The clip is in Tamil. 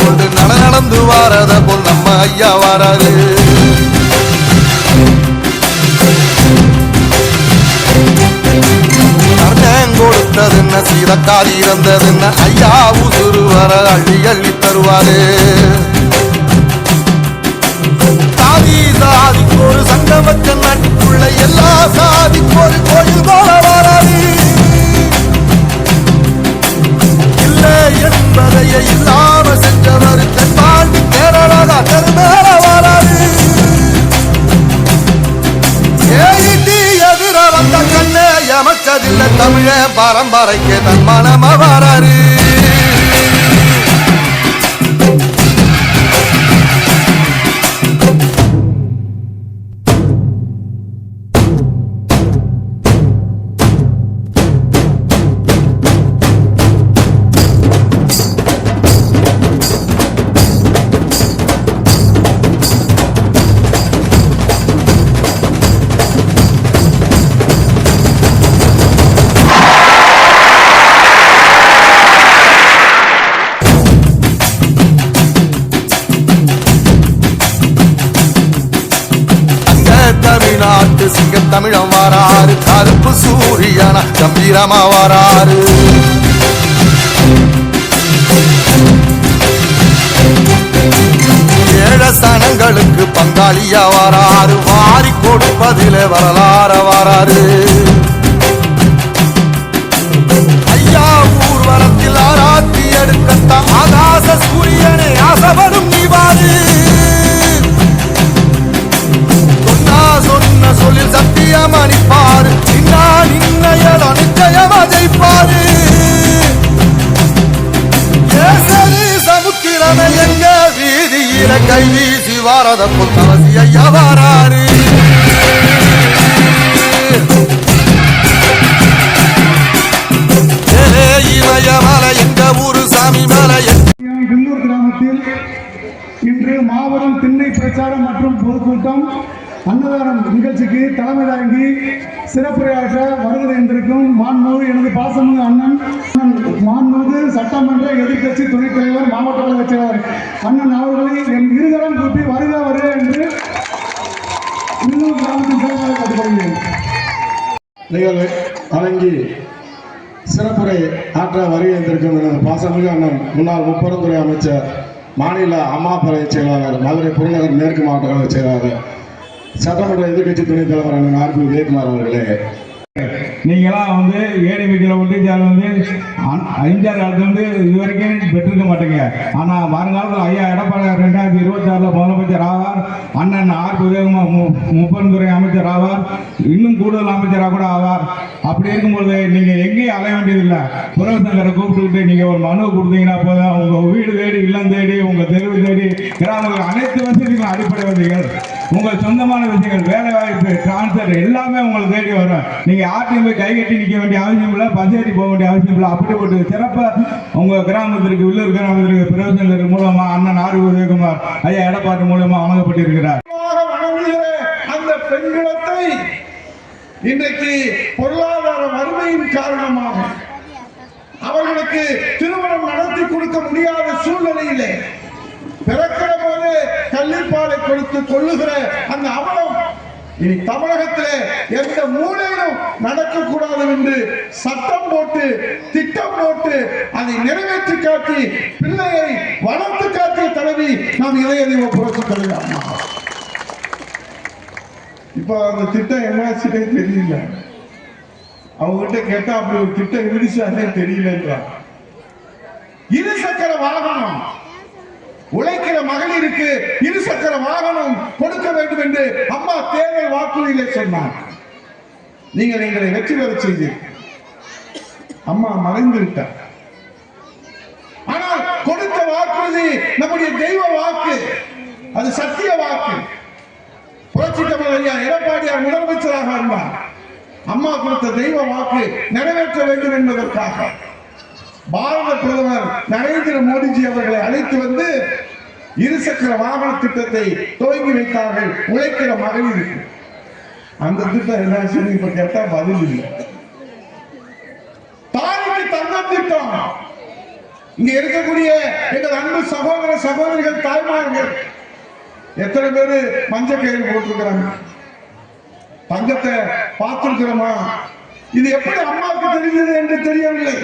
கொண்டு நடந்து வாரத போல் நம்ம ஐயா வாராரு. கொடுத்ததுன்ன சீரக்காரி இறந்ததுன்ன ஐயா உசுறு வர அள்ளி அள்ளி தருவாரு. சாதி சாதிக்கு ஒரு சங்கம் வச்ச நாட்டுக்குள்ள எல்லா சாதிக்கு ஒரு கோயில் போல வராது. இல்லை என்பதைய இல்லாம செஞ்சவர் தென்பாண்டி கேரளா தெருமேல வராது. எதிர வந்த கண்ணே எமச்சதில்லை தமிழ பரம்பரைக்கு தன் மனம வராரு. தமிழ்நாட்டு சிங்க தமிழம் வாராரு. கருப்பு சூரியன கம்பீரமா வாராரு. ஏழசனங்களுக்கு பங்காளியா வாராரு. வாரி கொடுப்பதிலே வரலாற வாராரு. ஐயா ஊர்வலத்தில் ஆராத்தி எடுக்கத்தான் ஆகாச சூரியனை ஆசைப்படும் நீவாரு. சொன்ன சொல்லில் சத்தியமா நிற்பாரு. நின்னையடம் நிச்சயமா ஜெயிப்பாரு. சமுத்திரமே எங்க வீதியில கை வீசி வாரத போல் கவசி ஐயா வாராரு. இமயமலை எங்க ஊரு சாமி மலை. வில்லூர் கிராமத்தில் இன்று மாபெரும் திண்ணை பிரச்சாரம் மற்றும் பொதுக்கூட்டம் அன்னதானம் நிகழ்ச்சிக்கு தலைமை தாங்கி சிறப்புரையாற்ற வருகிறது என்றிருக்கும் மாண்புமிகு எனது பாசமிகு அண்ணன் மாண்புமிகு சட்டமன்ற எதிர்க்கட்சி துணைத் தலைவர் மாவட்ட கழக செயலாளர் அண்ணன் அவர்களை என் இருகரம் கூப்பி வருக வருக என்று வில்லூர் கிராமத்தின் செயல்பாடு கட்டுப்படுகிறேன். நிகழ்வை வழங்கி சிறப்புரை ஆற்ற வருகை என்றிருக்கும் எனது பாசமிகு அண்ணன் முன்னாள் முப்பெருந்துறை அமைச்சர் மாநில அம்மா படை செயலாளர் மதுரை புறநகர் மேற்கு மாவட்ட கழக செயலாளர் சட்டமன்ற எதிர்கட்சி துணைத் தலைவர் அண்ணன் ஆர்.பி. உதயகுமார் அவர்களே, நீங்களாம் ஏடிபிக்கில் ஒட்டிச்சால் ஐந்தாறு காலத்து இது வரைக்கும் பெற்றிருக்க மாட்டீங்க. ஆனால் வருங்காலத்தில் ஐயா எடப்பாடியார் 2026 முதலமைச்சர் ஆவார். அண்ணன் ஆர்.பி. உதயகுமார் முப்பெருந்துறை அமைச்சர் ஆவார். இன்னும் கூடுதல் அமைச்சராக கூட ஆவார். அப்படி இருக்கும்போது நீங்கள் எங்கேயும் அலைய வேண்டியதில்லை. புரவசங்கரை கூப்பிட்டுக்கிட்டு நீங்கள் ஒரு மனு கொடுத்தீங்கன்னா போதும், உங்கள் வீடு தேடி இல்லம் தேடி உங்கள் தெருவு தேடி கிராமங்கள் அனைத்து வசதிகளும் அடிப்படை வசதிகள் உங்கள் சொந்தமான விஷயங்கள் வேலை வாய்ப்பு டிரான்ஸ்பர் எல்லாமே உங்களை தேடி வரும். நீங்கள் யார்ட்டையும் போய் கை கட்டி நிற்க வேண்டிய அவசியம் இல்லை, பசேரி போக வேண்டிய அவசியம் இல்லை. அப்படிப்பட்ட சிறப்பாக உங்கள் கிராமத்திற்கு வில்லூர் கிராமத்திற்கு பிரதேசங்கள் மூலமா அண்ணன் ஆர்.பி. உதயகுமார் ஐயா எடப்பாடி மூலமா வழங்கப்பட்டிருக்கிறார். அந்த பெண்களத்தை இன்றைக்கு பொருளாதார வறுமையின் காரணமாக அவர்களுக்கு திருமணம் நடத்தி கொடுக்க முடியாத சூழ்நிலையிலே பிறக்கிற போது கள்ளிப்பாலை கொடுத்து கொள்ளுகிற அந்த அவலம் இனி தமிழகத்திலே எந்த மூலையிலும் நடக்கக்கூடாது என்று சட்டம் போட்டு திட்டம் போட்டு அதை நிறைவேற்றி காட்டி பிள்ளையை வளர்த்து காட்டிய தலைவி நாம் இதய புரட்சி தலைவர். இப்ப அந்த திட்டம் என்னாச்சுன்னே தெரியல. அவங்ககிட்ட கேட்டா அப்படி ஒரு திட்டம் இருந்துச்சானே தெரியல. இருசக்கர வாகனம் உழைக்கிற மகளிருக்கு இருசக்கர வாகனம் கொடுக்க வேண்டும் என்று அம்மா தேர்தல் வாக்குறுதியிலே சொன்னார். நீங்கள் எங்களை வெற்றி பெற செய்தீர்கள். அம்மா மறைந்து விட்டார். ஆனால் கொடுத்த வாக்குறுதி நம்முடைய தெய்வ வாக்கு, அது சத்திய வாக்கு. புரட்சி தமிழர் ஐயா எடப்பாடியார் முதலமைச்சராக இருந்தார். அம்மா கொடுத்த தெய்வ வாக்கு நிறைவேற்ற வேண்டும் என்பதற்காக பாரத பிரதமர் நரேந்திர மோடிஜி அவர்களை அழைத்து வந்து இருசக்கர வாகன திட்டத்தை துவங்கி வைத்தார்கள். உழைக்கிற மகளிருக்கு அந்த திட்டம் என்ன இப்ப கேட்டா பதில் இல்லை. தாய்க்கு தங்க திட்டம் இங்க இருக்கக்கூடிய எங்கள் அன்பு சகோதர சகோதரிகள் தாய்மார்கள் எத்தனை பேரு மஞ்ச கயிறு போட்டிருக்கிறாங்க? தங்கத்தை பார்த்திருக்கிறோமா? இது எப்படி அம்மாவுக்கு தெரிஞ்சது என்று தெரியவில்லை.